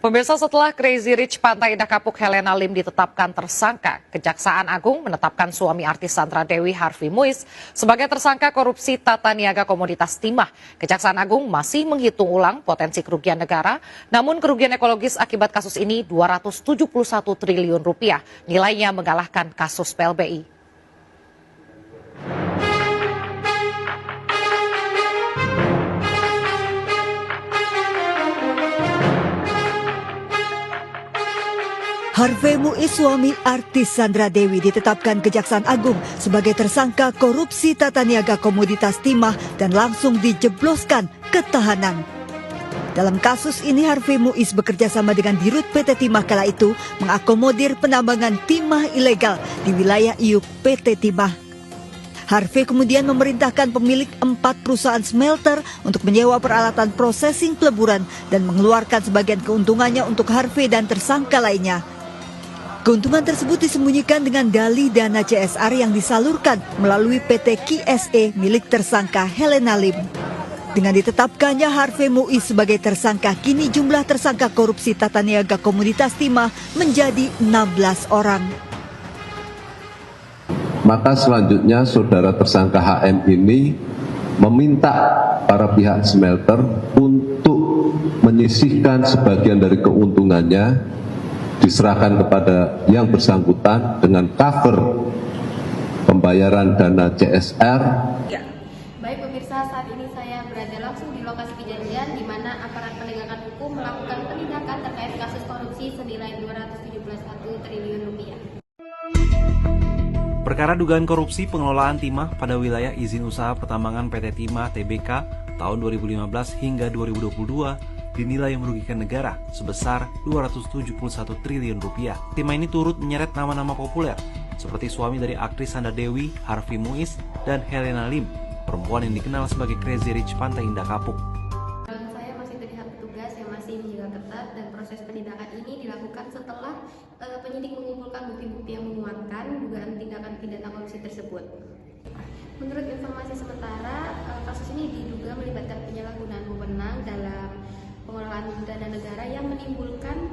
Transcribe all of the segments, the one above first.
Pemirsa, setelah Crazy Rich Pantai Indah Kapuk Helena Lim ditetapkan tersangka, Kejaksaan Agung menetapkan suami artis Sandra Dewi Harvey Muiz sebagai tersangka korupsi tata niaga komoditas timah. Kejaksaan Agung masih menghitung ulang potensi kerugian negara, namun kerugian ekologis akibat kasus ini 271 triliun rupiah, nilainya mengalahkan kasus PLBI. Harvey Muiz, suami artis Sandra Dewi, ditetapkan Kejaksaan Agung sebagai tersangka korupsi tata niaga komoditas timah dan langsung dijebloskan ke tahanan. Dalam kasus ini, Harvey Muiz bekerja sama dengan Dirut PT Timah kala itu mengakomodir penambangan timah ilegal di wilayah IUP PT Timah. Harvey kemudian memerintahkan pemilik 4 perusahaan smelter untuk menyewa peralatan processing peleburan dan mengeluarkan sebagian keuntungannya untuk Harvey dan tersangka lainnya. Keuntungan tersebut disembunyikan dengan dalih dana CSR yang disalurkan melalui PT KSE milik tersangka Helena Lim. Dengan ditetapkannya Harvey Muiz sebagai tersangka, kini jumlah tersangka korupsi tata niaga komoditas timah menjadi 16 orang. Maka selanjutnya saudara tersangka HM ini meminta para pihak smelter untuk menyisihkan sebagian dari keuntungannya diserahkan kepada yang bersangkutan dengan cover pembayaran dana CSR. Ya. Baik pemirsa, saat ini saya berada langsung di lokasi kejadian di mana aparat penegakan hukum melakukan penindakan terkait kasus korupsi senilai 271 triliun rupiah. Perkara dugaan korupsi pengelolaan timah pada wilayah izin usaha pertambangan PT Timah Tbk tahun 2015 hingga 2022 dinilai merugikan negara sebesar 271 triliun rupiah. Timah ini turut menyeret nama-nama populer seperti suami dari aktris Sandra Dewi, Harvey Muiz, dan Helena Lim, perempuan yang dikenal sebagai Crazy Rich Pantai Indah Kapuk. Saya masih terlihat petugas yang masih menjaga ketat dan proses penindakan ini dilakukan setelah penyidik mengumpulkan bukti-bukti yang menguatkan dugaan tindakan pidana korupsi tersebut. Menurut informasi sementara, kasus ini diduga melibatkan penyalahgunaan wewenang dalam pengelolaan dana negara yang menimbulkan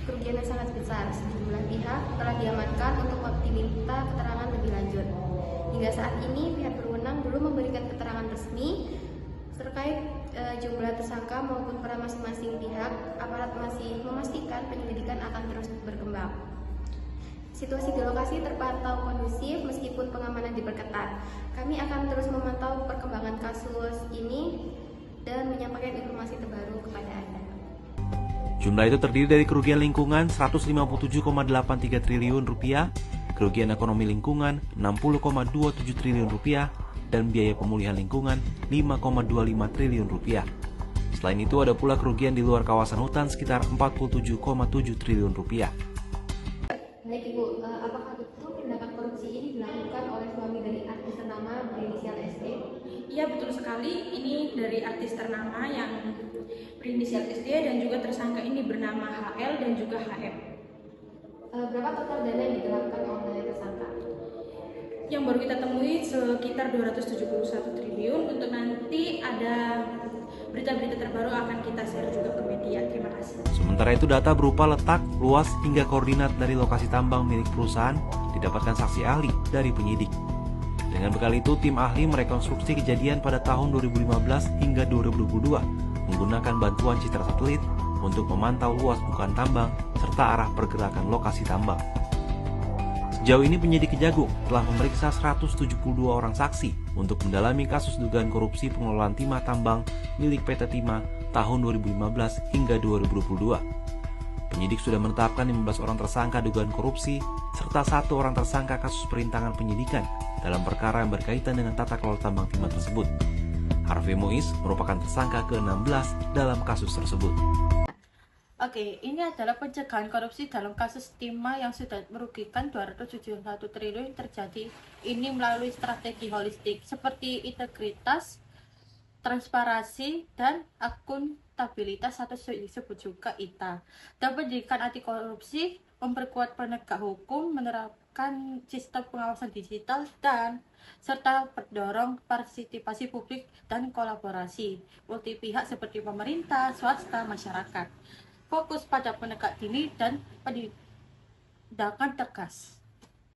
kerugian yang sangat besar. Sejumlah pihak telah diamankan untuk diminta keterangan lebih lanjut. Hingga saat ini pihak berwenang belum memberikan keterangan resmi terkait jumlah tersangka maupun peran masing-masing pihak. Aparat masih memastikan penyelidikan akan terus berkembang. Situasi di lokasi terpantau kondusif meskipun pengamanan diperketat. Kami akan terus memantau perkembangan kasus ini dan menyampaikan informasi terbaru kepada Anda. Jumlah itu terdiri dari kerugian lingkungan 157,83 triliun rupiah, kerugian ekonomi lingkungan 60,27 triliun rupiah, dan biaya pemulihan lingkungan 5,25 triliun rupiah. Selain itu ada pula kerugian di luar kawasan hutan sekitar 47,7 triliun rupiah. Baik Ibu, apakah betul tindakan korupsi ini dilakukan oleh suami dari artis ternama berinisial SD? Iya, betul sekali. Ini dari artis ternama yang berinisial SD dan juga tersangka ini bernama HL dan juga HM. Berapa total dana yang digelapkan oleh tersangka? Yang baru kita temui sekitar 271 triliun. Untuk nanti ada berita-berita terbaru akan kita share juga ke media. Terima kasih. Sementara itu data berupa letak, luas, hingga koordinat dari lokasi tambang milik perusahaan didapatkan saksi ahli dari penyidik. Dengan bekal itu, tim ahli merekonstruksi kejadian pada tahun 2015 hingga 2022 menggunakan bantuan citra satelit untuk memantau luas bukaan tambang serta arah pergerakan lokasi tambang. Sejauh ini penyidik Kejagung telah memeriksa 172 orang saksi untuk mendalami kasus dugaan korupsi pengelolaan timah tambang milik PT Timah tahun 2015 hingga 2022. Penyidik sudah menetapkan 15 orang tersangka dugaan korupsi serta 1 orang tersangka kasus perintangan penyidikan dalam perkara yang berkaitan dengan tata kelola tambang timah tersebut. Harvey Muiz merupakan tersangka ke-16 dalam kasus tersebut. Oke, ini adalah pencegahan korupsi dalam kasus timah yang sudah merugikan 271 triliun terjadi. Ini melalui strategi holistik seperti integritas, transparansi, dan akuntabilitas atau disebut juga ITA. Dan pendidikan anti korupsi memperkuat penegak hukum, menerapkan sistem pengawasan digital, dan serta mendorong partisipasi publik dan kolaborasi multi pihak seperti pemerintah, swasta, masyarakat. fokus pada penegak dini dan penindakan tegas.